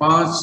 5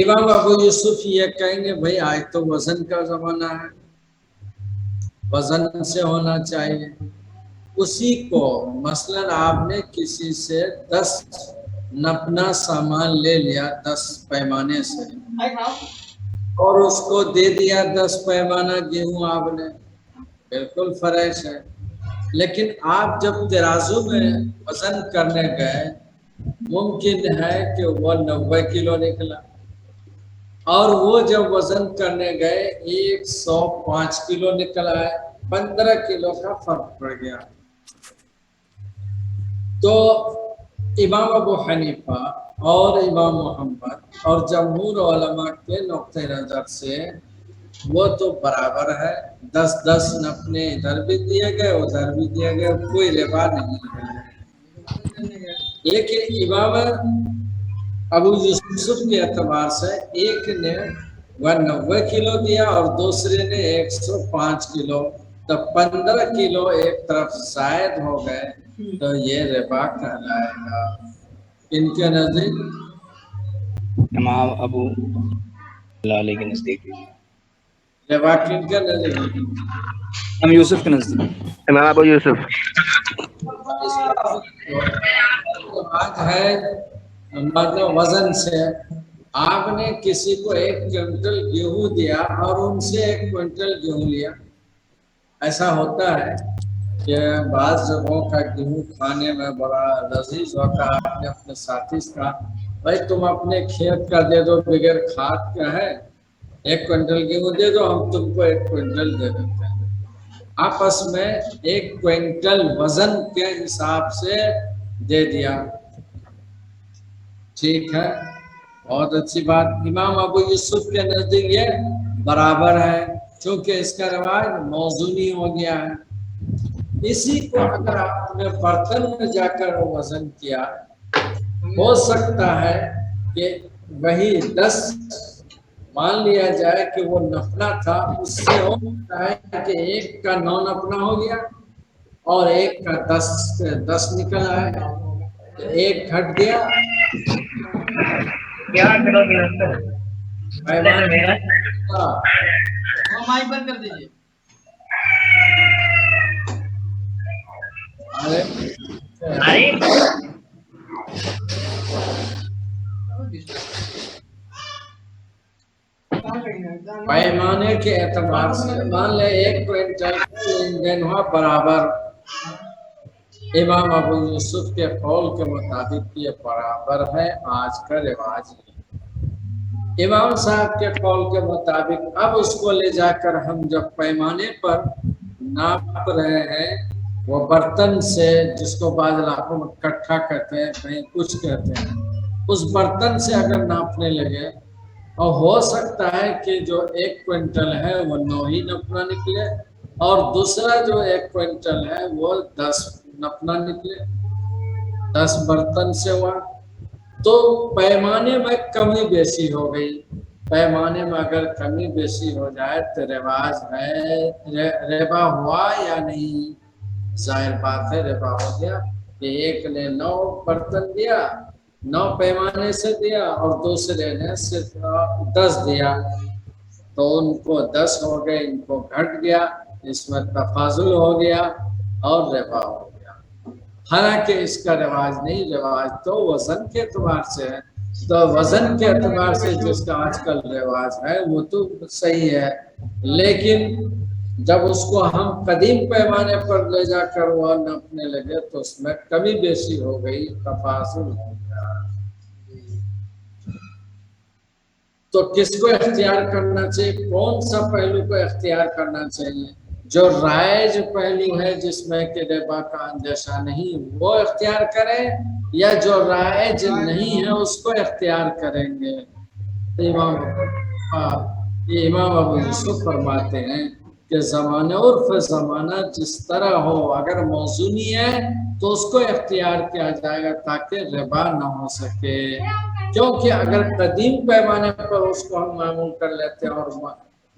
امام ابو یوسف یہ کہیں گے بھائی آج تو وزن کا زمانہ ہے، وزن سے ہونا چاہیے. اسی کو مثلا آپ نے کسی سے 10 نپنا سامان لے لیا 10 پیمانے سے اور اس کو دے دیا 10 پیمانہ گیہوں آپ نے، بالکل فریش ہے. لیکن آپ جب ترازو میں وزن کرنے گئے ممکن ہے کہ وہ 90 کلو نکلا، اور وہ جب وزن کرنے گئے 105 کلو نکلا ہے، 15 کلو کا فرق پڑ گیا. تو امام ابو حنیفہ اور امام محمد اور جمہور علماء کے نقطہ نظر سے وہ تو برابر ہے، 10 نپنے ادھر بھی دیے گئے ادھر بھی دیے گئے، کوئی ربا نہیں ہے. لیکن امام ابو یوسف کے اعتبار سے ایک نے 90 کلو دیا اور دوسرے نے 105 کلو، تو 15 کلو ایک طرف زائد ہو گئے تو یہ ربا کہلائے گا ان کے نزدیک. امام ابو علیہ کے نزدیک ربا کن کے نزدیک امام یوسف کے نزدیک امام ابو یوسف. بات ہے مطلب وزن سے آپ نے کسی کو 1 کوئنٹل گیہوں دیا اور ان سے 1 کوئنٹل گیہوں لیا. ایسا ہوتا ہے کہ بعض جگہوں کا گیہوں کھانے میں بڑا لذیذ ہوتا ہے. آپ نے اپنے ساتھی سے کہا بھائی تم اپنے کھیت کا دے دو بغیر کھاد کا ہے، 1 کوئنٹل گیہوں دے دو ہم تم کو 1 کوئنٹل دے دیتے ہیں. آپس میں 1 کوئنٹل وزن کے حساب سے دے دیا، ٹھیک ہے، بہت اچھی بات. امام ابو یوسف کے نزدیک یہ برابر ہے کیونکہ اس کا رواج موزونی ہو گیا ہے. اسی کو اگر آپ نے برتن میں جا کر وزن کیا ہو سکتا ہے کہ وہی 10 مان لیا جائے کہ وہ نپنا تھا، اس سے ہو سکتا ہے کہ 1 کا 9 نپنا ہو گیا اور 1 کا 10 نکل آئے، 1 گھٹ گیا. پیمانے کے اعتبار سے مان لے 1 کوئنٹل لین دین ہوا برابر. امام ابو یوسف کے قول کے مطابق یہ برابر ہے، آج کا رواج ہے. امام صاحب کے قول کے مطابق اب اس کو لے جا کر ہم جب پیمانے پر ناپ رہے ہیں وہ برتن سے، جس کو بعض علاقوں میں کٹھا کہتے ہیں کہیں کچھ کہتے ہیں، اس برتن سے اگر ناپنے لگے اور ہو سکتا ہے کہ جو 1 کوئنٹل ہے وہ 9 ہی نپنا نکلے اور دوسرا جو 1 کوئنٹل ہے وہ 10 نپنا نکلے، 10 برتن سے ہوا، تو پیمانے میں کمی بیشی ہو گئی. پیمانے میں اگر کمی بیشی ہو جائے تو رواج ہے، ربا ہوا یا نہیں؟ ظاہر بات ہے ربا ہو گیا کہ ایک نے 9 برتن دیا، 9 پیمانے سے دیا اور دوسرے نے صرف 10 دیا، تو ان کو 10 ہو گئے، ان کو گھٹ گیا، اس میں تفاضل ہو گیا اور ربا ہو گیا. حالانکہ اس کا رواج نہیں، رواج تو وزن کے اعتبار سے ہے. تو وزن کے اعتبار سے جس کا آج کل رواج ہے وہ تو صحیح ہے، لیکن جب اس کو ہم قدیم پیمانے پر لے جا کر وہ ناپنے لگے تو اس میں کمی بیشی ہو گئی، تفاضل ہو گیا. تو کس کو اختیار کرنا چاہیے؟ کون سا پہلو کو اختیار کرنا چاہیے؟ جو رائج پہلو ہے جس میں کہ ربا کا اندیشہ نہیں وہ اختیار کریں، یا جو رائج نہیں ہے اس کو اختیار کریں گے؟ امام ابو یوسف فرماتے ہیں کہ زمانہ عرف زمانہ جس طرح ہو، اگر موزونی ہے تو اس کو اختیار کیا جائے گا تاکہ ربا نہ ہو سکے. کیونکہ اگر قدیم پیمانے پر اس کو ہم معمول کر لیتے ہیں اور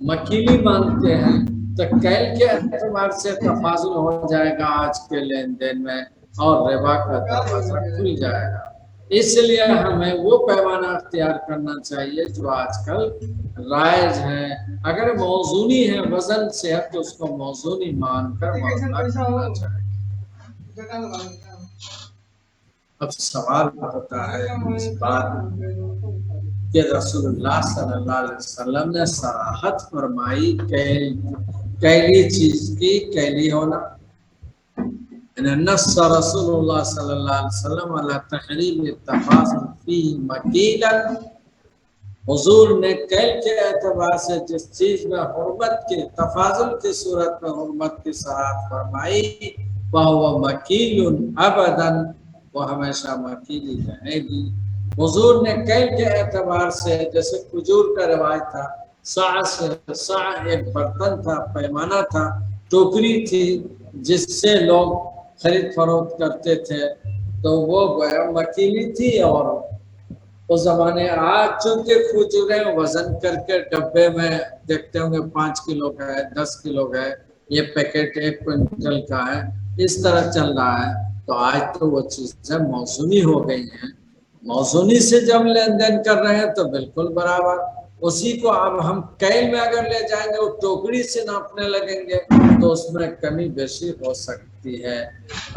مکیلی مانتے ہیں تو کیل کے اعتبار سے تفاضل ہو جائے گا آج کے لین دین میں اور ربا کا دروازہ کھل جائے گا. اس لیے ہمیں وہ پیمانہ اختیار کرنا چاہیے جو آج کل رائج ہے. اگر موزونی ہے وزن سے ہے تو اس کو موزونی مان کر معاملہ کرنا چاہیے. اب سوال ہوتا ہے اس بات کہ رسول اللہ صلی اللہ علیہ وسلم نے صراحت فرمائی کیلی چیز کی کیلی ہونا. نص رسول اللہ صلی اللہ علیہ وسلم علی تحریم التفاضل فی مکیلا. حضور نے کیل کے اعتبار سے جس چیز میں حرمت کے تفاضل کی صورت میں حرمت کی صراحت فرمائی وہ مکیل ابدا، وہ ہمیشہ مکیلی رہے گی. حضور نے کیل کے اعتبار سے جیسے کھجور کا روایت تھا، سا ایک برتن تھا، پیمانہ تھا، ٹوکری تھی جس سے لوگ خرید فروخت کرتے تھے، تو وہ گویا مکیلی تھی. اور اس زمانے آج چونکہ کھجوریں وزن کر کے ڈبے میں دیکھتے ہوں گے 5 کلو کا ہے، 10 کلو کا ہے، یہ پیکٹ 1 کوئنٹل کا ہے، اس طرح چل رہا ہے. تو آج تو وہ چیزیں موزونی ہو گئی ہیں. موزونی سے جب لین دین کر رہے ہیں تو بالکل برابر. اسی کو اب ہم کیل میں اگر لے جائیں گے، وہ ٹوکری سے ناپنے لگیں گے تو اس میں کمی بیشی ہو سکتی ہے.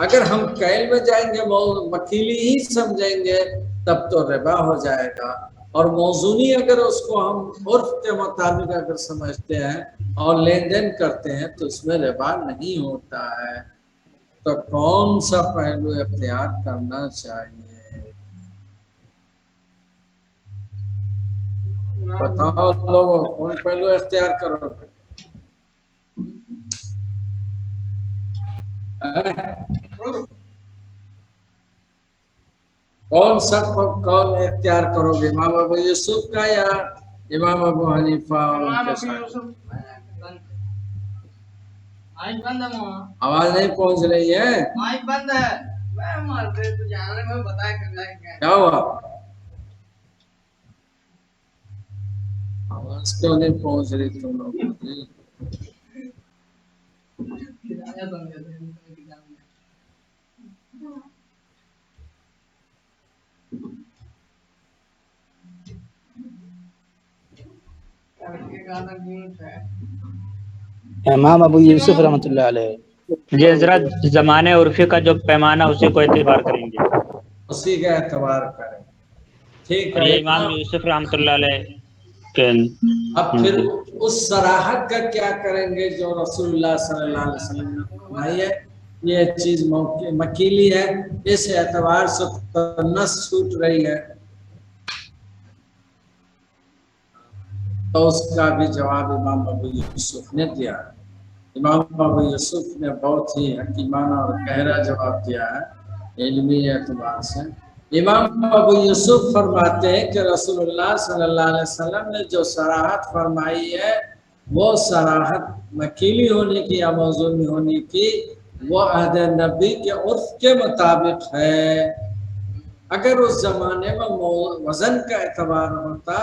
اگر ہم کیل میں جائیں گے مکیلی ہی سمجھیں گے تب تو ربا ہو جائے گا. اور موزونی اگر اس کو ہم عرف کے مطابق اگر سمجھتے ہیں اور لین دین کرتے ہیں تو اس میں ربا نہیں ہوتا ہے. تو کون سا پہلو اختیار کرنا چاہیے؟ بتاؤ لوگوں، کون پہلو اختیار کرو گے؟ کون سا قول اختیار کرو گے، امام ابو یوسف کا یا امام ابو حنیفہ؟ آواز نہیں پہنچ رہی ہے، کیا ہوا؟ آواز کیوں نہیں پہنچ رہی تم لوگ؟ امام ابو یوسف رحمۃ اللہ علیہ. جی حضرت، زمانے عرفی کا جو پیمانہ اسی کو اعتبار کریں گے، اسی کا اعتبار کریں. ٹھیک اور ہے. یہ امام یوسف رحمۃ اللہ علیہ کے. اب پھر اس صراحت کا کیا کریں گے جو رسول اللہ صلی اللہ علیہ وسلم نے فرمائی ہے یہ چیز مکیلی ہے، اس اعتبار سے نس چھوٹ رہی ہے. تو اس کا بھی جواب امام ابو یوسف نے دیا ہے. امام ابو یوسف نے بہت ہی حکیمانہ اور گہرا جواب دیا ہے علمی اعتبار سے. امام ابو یوسف فرماتے ہیں کہ رسول اللہ صلی اللہ علیہ وسلم نے جو صراحت فرمائی ہے وہ صراحت مکیلی ہونے کی یا موزونی ہونے کی وہ عہد نبی کے عرف کے مطابق ہے. اگر اس زمانے میں وزن کا اعتبار ہوتا،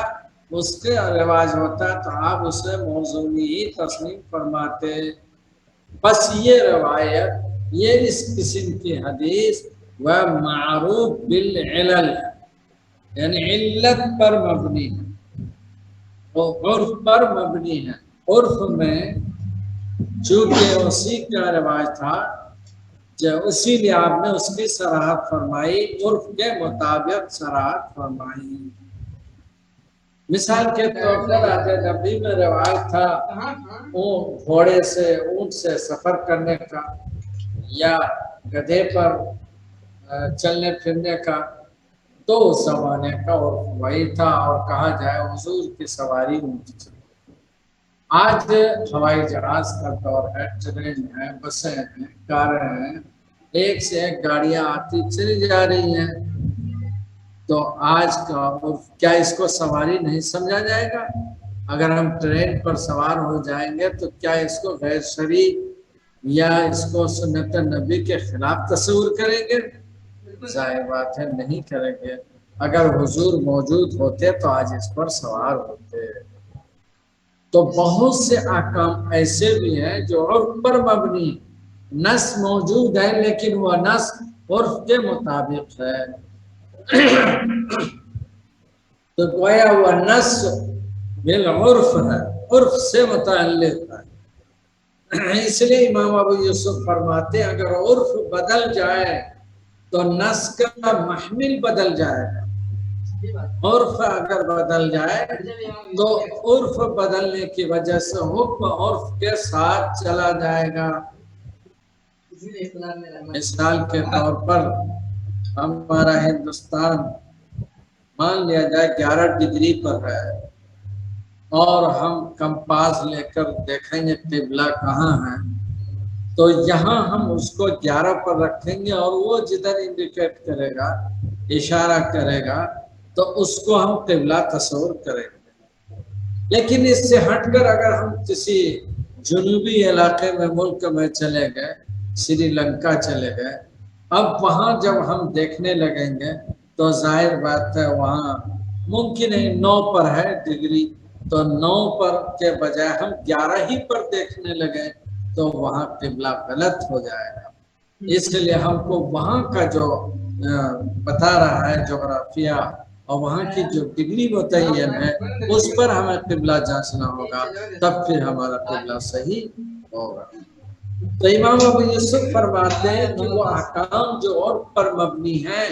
اس کے رواج ہوتا تو آپ اسے موزونی ہی تسلیم فرماتے. بس یہ روایت، یہ اس قسم کی حدیث وہ معروف بالعلل یعنی علت پر مبنی ہے، وہ عرف پر مبنی ہے. عرف میں چونکہ اسی کا رواج تھا جو اسی لیے آپ نے اس کی صراحت فرمائی، عرف کے مطابق صراحت فرمائی. مثال کے طور پر عہد نبی میں رواج تھا گھوڑے سے اونٹ سے سفر کرنے کا یا گدھے پر چلنے پھرنے کا، تو اس زمانے کا عرف وہی تھا. اور کہا جائے حضور کی سواری اونٹ تھی. آج ہوائی جہاز کا دور ہے، ٹرین ہے، بسیں ہیں، کاریں ہیں، ایک سے ایک گاڑیاں آتی چلی جا رہی ہیں. تو آج کا کیا اس کو سواری نہیں سمجھا جائے گا؟ اگر ہم ٹرین پر سوار ہو جائیں گے تو کیا اس کو غیر شرعی یا اس کو سنت نبی کے خلاف تصور کریں گے؟ ظاہر بات ہے نہیں کریں گے. اگر حضور موجود ہوتے تو آج اس پر سوار ہوتے. تو بہت سے احکام ایسے بھی ہیں جو عرف پر مبنی، نص موجود ہے لیکن وہ نص عرف کے مطابق ہے. تو گویا وہ نس بالعرف ہے، عرف سے متعلق ہے۔ اس لیے امام ابو یوسف فرماتے ہیں اگر عرف بدل جائے تو نس کا محمل بدل جائے گا۔ عرف اگر بدل جائے تو عرف بدلنے کی وجہ سے حکم عرف کے ساتھ چلا جائے گا۔ مثال کے طور پر ہمارا ہندوستان مان لیا جائے 11 ڈگری پر ہے اور ہم کمپاس لے کر دیکھیں گے قبلہ کہاں ہے، تو یہاں ہم اس کو 11 پر رکھیں گے اور وہ جدھر انڈیکیٹ کرے گا، اشارہ کرے گا، تو اس کو ہم قبلہ تصور کریں گے۔ لیکن اس سے ہٹ کر اگر ہم کسی جنوبی علاقے میں ملک میں چلے گئے، سری لنکا چلے گئے، اب وہاں جب ہم دیکھنے لگیں گے تو ظاہر بات ہے وہاں ممکن ہے 9 پر ہے ڈگری، تو 9 پر کے بجائے ہم 11 ہی پر دیکھنے لگے تو وہاں قبلہ غلط ہو جائے گا۔ اس لیے ہم کو وہاں کا جو بتا رہا ہے جغرافیہ اور وہاں کی جو ڈگری متعین ہے اس پر ہمیں قبلہ جانچنا ہوگا، تب پھر ہمارا قبلہ صحیح ہوگا۔ تو امام ابو یوسف فرماتے ہیں کہ وہ احکام جو عرف پر مبنی ہیں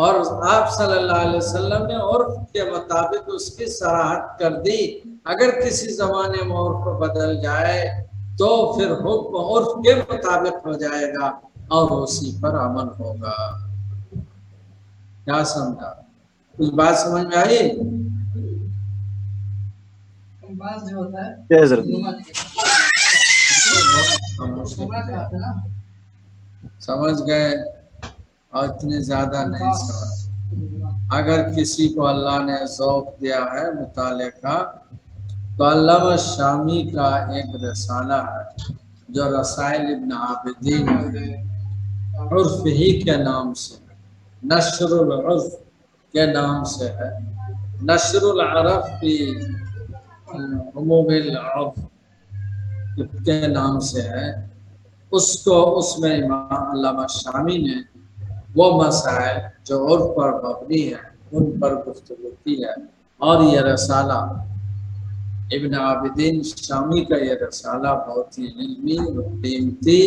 اور آپ صلی اللہ علیہ وسلم نے عرف کے مطابق اس کی صراحت کر دی، اگر کسی زمانے میں عرف بدل جائے تو پھر حکم عرف کے مطابق ہو جائے گا اور اسی پر عمل ہوگا۔ کیا سمجھا؟ کچھ بات سمجھ میں آئی؟ سمجھ گئے اور اتنے زیادہ نہیں سمجھ۔ اگر کسی کو اللہ نے ذوق دیا ہے مطالعے کا تو علامہ شامی کا ایک رسالہ ہے جو رسائل ابن عابدین عرف ہی کے نام سے، نشر العرف کے نام سے ہے، نشر العرف فی عموم العرف کے نام سے ہے۔ اس میں امام علامہ شامی نے وہ مسائل جو عرف پر مبنی ہیں ان پر گفتگو کی ہے، اور یہ رسالہ ابن عابدین شامی کا یہ رسالہ بہت ہی علمی قیمتی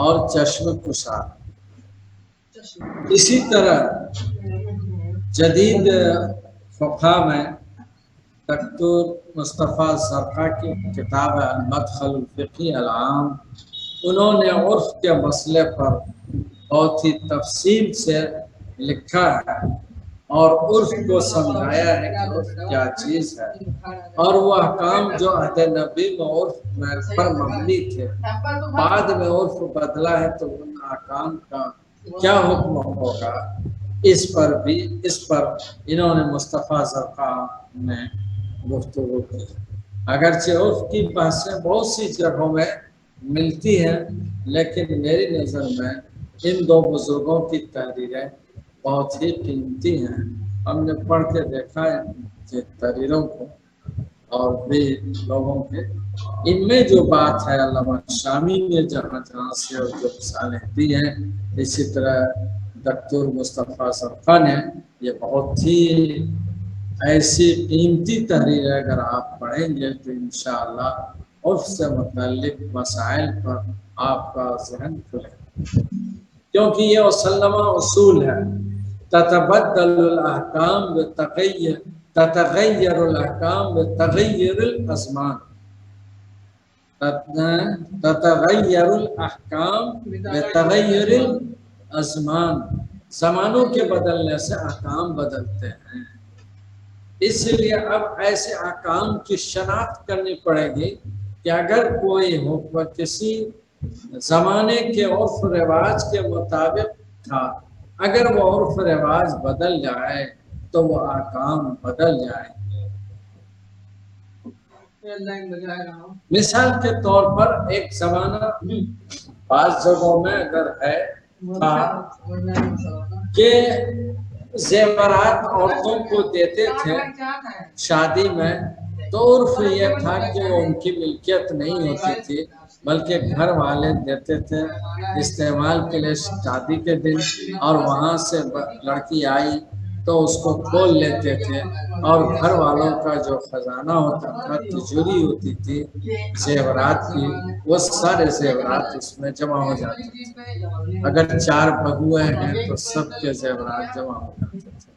اور چشم کشا۔ اسی طرح جدید فقہ میں دکتور مصطفیٰ زرقا کی کتاب ہے المدخل الفقہی العام، انہوں نے عرف کے مسئلے پر بہت ہی تفصیل سے لکھا ہے اور عرف کو سمجھایا ہے کہ عرف کیا چیز ہے، اور وہ احکام جو عہد نبی میں عرف پر مبنی تھے بعد میں عرف بدلا ہے تو ان احکام کا کیا حکم ہوگا، اس پر انہوں نے مصطفیٰ زرقا نے گفتگو کی۔ اگرچہ عرف کی بحثیں بہت سی جگہوں میں ملتی ہیں، لیکن میری نظر میں ان دو بزرگوں کی تحریریں بہت ہی قیمتی ہیں۔ ہم نے پڑھ کے دیکھا ہے تحریروں کو اور بھی لوگوں کے، ان میں جو بات ہے علامہ شامی نے جہاں سے اور جو مثالیں دی ہیں، اسی طرح دکتور مصطفیٰ زرقا نے یہ بہت ہی ایسی قیمتی تحریر ہے، اگر آپ پڑھیں گے تو انشاءاللہ عرف سے متعلق مسائل پر آپ کا ذہن کھلے، کیونکہ یہ مسلمہ اصول ہے۔ تتبدل الاحکام تتغیر الاحکام بتغیر الازمان، تتغیر الاحکام بتغیر الازمان، زمانوں کے بدلنے سے احکام بدلتے ہیں۔ اس لیے اب ایسے احکام کی شناخت کرنی پڑے گی کہ اگر کوئی حکم کسی زمانے کے عرف رواج کے مطابق تھا، اگر وہ عرف رواج بدل جائے تو وہ احکام بدل جائیں گے۔ مثال کے طور پر ایک زمانہ بعض جگہوں میں اگر ہے تھا کہ زیورات عورتوں کو دیتے تھے شادی میں، تو عرف یہ تھا کہ وہ ان کی ملکیت نہیں ہوتی تھی بلکہ گھر والے دیتے تھے استعمال کے لیے شادی کے دن، اور وہاں سے لڑکی آئی تو اس کو کھول لیتے تھے اور گھر والوں کا جو خزانہ ہوتا تھا، تجوری ہوتی تھی زیورات کی، وہ سارے زیورات اس میں جمع ہو جاتے تھے۔ اگر 4 بہوئے ہیں تو سب کے زیورات جمع ہو جاتے تھے۔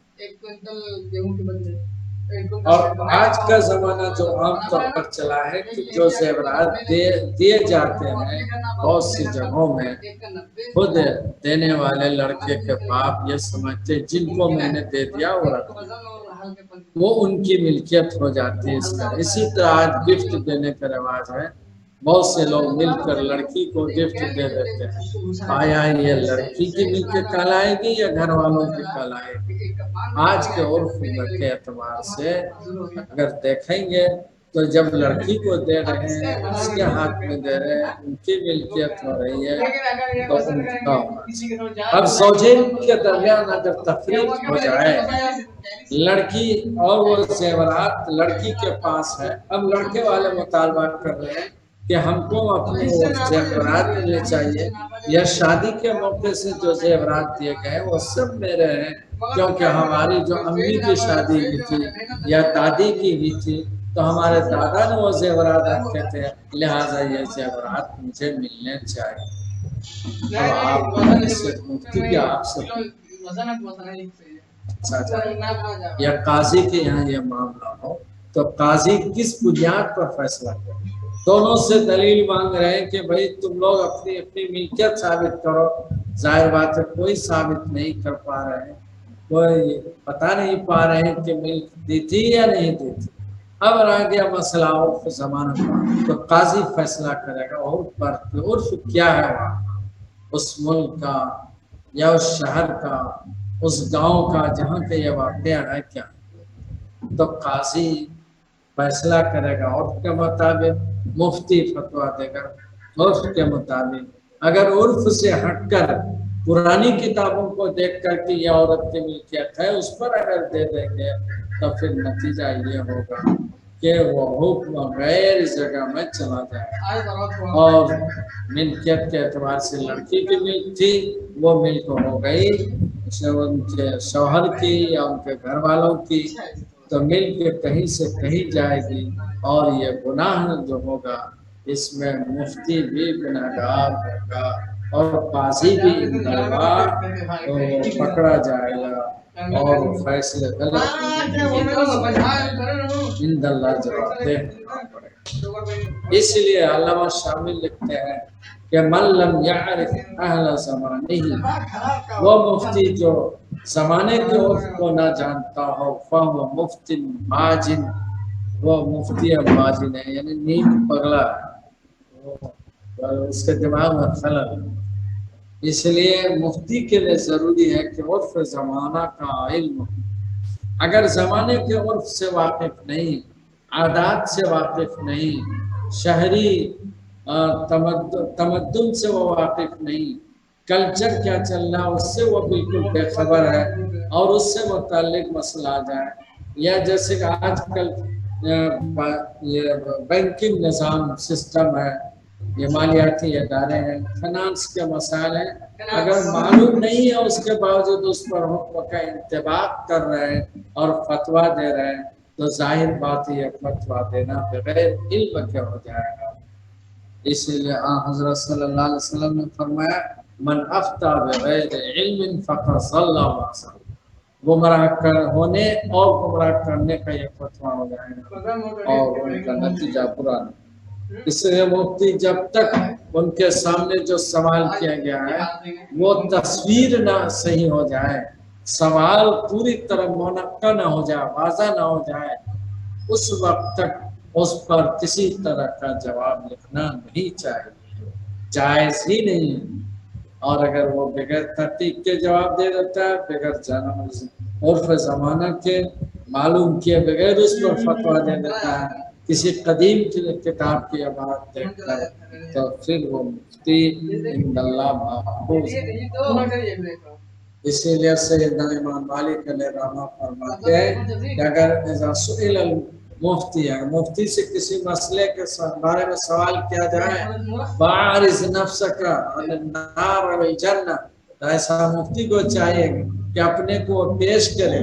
اور آج کا زمانہ جو عام طور پر چلا ہے کہ جو زیورات دیے جاتے ہیں بہت سی جگہوں میں، خود دینے والے لڑکے کے باپ یہ سمجھتے جن کو میں نے دے دیا وہ رکھ وہ ان کی ملکیت ہو جاتی ہے اس کا۔ اسی طرح آج گفٹ دینے کا رواج ہے، بہت سے لوگ مل کر لڑکی کو گفٹ دے دیتے ہیں۔ آیا یہ لڑکی کی ملکیت کہلائے گی یا گھر والوں کی کہلائے گی؟ آج کے عرف کے اعتبار سے اگر دیکھیں گے تو جب لڑکی کو دے رہے ہیں، اس کے ہاتھ میں دے رہے ہیں، ان کی ملکیت ہو رہی ہے تو ان کا ہونا چاہیے۔ اب زوجین کے درمیان اگر تفریق ہو جائے، لڑکی اور وہ زیورات لڑکی کے پاس ہے، اب لڑکے والے مطالبہ کر رہے ہیں کہ ہم کو اپنے وہ زیورات ملنے چاہیے، یا شادی کے موقع سے جو زیورات دیے گئے وہ سب میرے ہیں، کیونکہ ہماری جو امی کی شادی ہوئی تھی یا دادی کی ہوئی تھی تو ہمارے دادا نے وہ زیورات رکھے تھے، لہٰذا یہ زیورات مجھے ملنے چاہیے۔ اب آپ سے مفتی کی آپ سے یا قاضی کے یہاں یہ معاملہ ہو تو قاضی کس بنیاد پر فیصلہ کرے؟ دونوں سے دلیل مانگ رہے ہیں کہ بھئی تم لوگ اپنی اپنی ملکیت ثابت کرو، ظاہر بات ہے کوئی ثابت نہیں کر پا رہے ہیں، کوئی بتا نہیں پا رہے ہیں کہ ملک دی تھی یا نہیں دی تھی۔ اب رہ گیا مسئلہ عرف زمانہ کا، تو قاضی فیصلہ کرے گا عرف پر، عرف کیا ہے وہاں اس ملک کا یا اس شہر کا، اس گاؤں کا جہاں پہ یہ واقعہ ہے کیا، تو قاضی فیصلہ کرے گا عرف کے مطابق، مفتی فتویٰ دے گا عرف کے مطابق۔ اگر عرف سے ہٹ کر پرانی کتابوں کو دیکھ کر کے یہ عورت کی ملکیت ہے اس پر اگر دے دیں گے تو پھر نتیجہ یہ ہوگا کہ وہ حکم غیر جگہ میں چلا جائے گا، اور ملکیت کے اعتبار سے لڑکی کی ملک تھی وہ ملک ہو گئی ان کے شوہر کی یا ان کے گھر والوں کی، تو مل کے کہیں سے کہیں جائے گی، اور یہ گناہ جو ہوگا اس میں مفتی بھی گناہگار ہوگا اور قاضی بھی انصاف تو پکڑا جائے گا اور فیصلے غلط عند اللہ جواب دینا پڑے گا۔ اس لیے علامہ شامل لکھتے ہیں کہ من لم یعرف اہل زمانہ، وہ مفتی جو زمانے کے عرف کو نہ جانتا ہو، فہو مفتی ماجن، وہ مفتی ماجن ہے، یعنی نیم پگلا ہے، اس کے دماغ میں خلل ہے۔ اس لیے مفتی کے لیے ضروری ہے کہ عرف زمانہ کا علم ہو۔ اگر زمانے کے عرف سے واقف نہیں، عادات سے واقف نہیں، شہری تمدن سے وہ واقف نہیں، کلچر کیا چل رہا ہے اس سے وہ بالکل بے خبر ہے، اور اس سے متعلق مسئلہ آ جائے، یا جیسے کہ آج کل یہ بینکنگ نظام سسٹم ہے، یہ مالیاتی ادارے ہیں، فنانس کے مسائل ہیں، اگر معلوم نہیں ہے اس کے باوجود اس پر حکم کا انتباق کر رہے ہیں اور فتویٰ دے رہے ہیں تو ظاہر بات یہ فتویٰ دینا بغیر علم کے ہو جائے گا۔ اس لیے حضرت صلی اللہ علیہ وسلم نے فرمایا من افتى بغیر علم فقد ضل وعصى، گمراہ ہونے اور گمراہ کرنے کا یہ فتویٰ ہو جائے گا اور ان کا نتیجہ برا نہیں۔ اس لیے مفتی جب تک ان کے سامنے جو سوال کیا گیا ہے وہ تصویر نہ صحیح ہو جائے، سوال پوری طرح منقع نہ ہو جائے، واضح نہ ہو جائے، اس وقت تک اس پر کسی طرح کا جواب لکھنا نہیں چاہیے، جائز ہی نہیں ہے۔ اور اگر وہ بغیر تحقیق کے جواب دے دیتا ہے، بغیر عرف زمانہ کے معلوم کیے بغیر اس پر فتویٰ دے دیتا ہے کسی قدیم کتاب کی عبارت دیکھ کر، تو پھر وہ مفتی عند اللہ محفوظ ہے۔ اسی لیے سیدنا امام مالک علیہ رحمہ فرماتے ہیں کہ اگر اذا سئل المفتی ہے، مفتی سے کسی مسئلے کے بارے میں سوال کیا جائے، فاعرض نفسک عن النار والجنہ، تو ایسا مفتی کو چاہیے کہ اپنے کو پیش کرے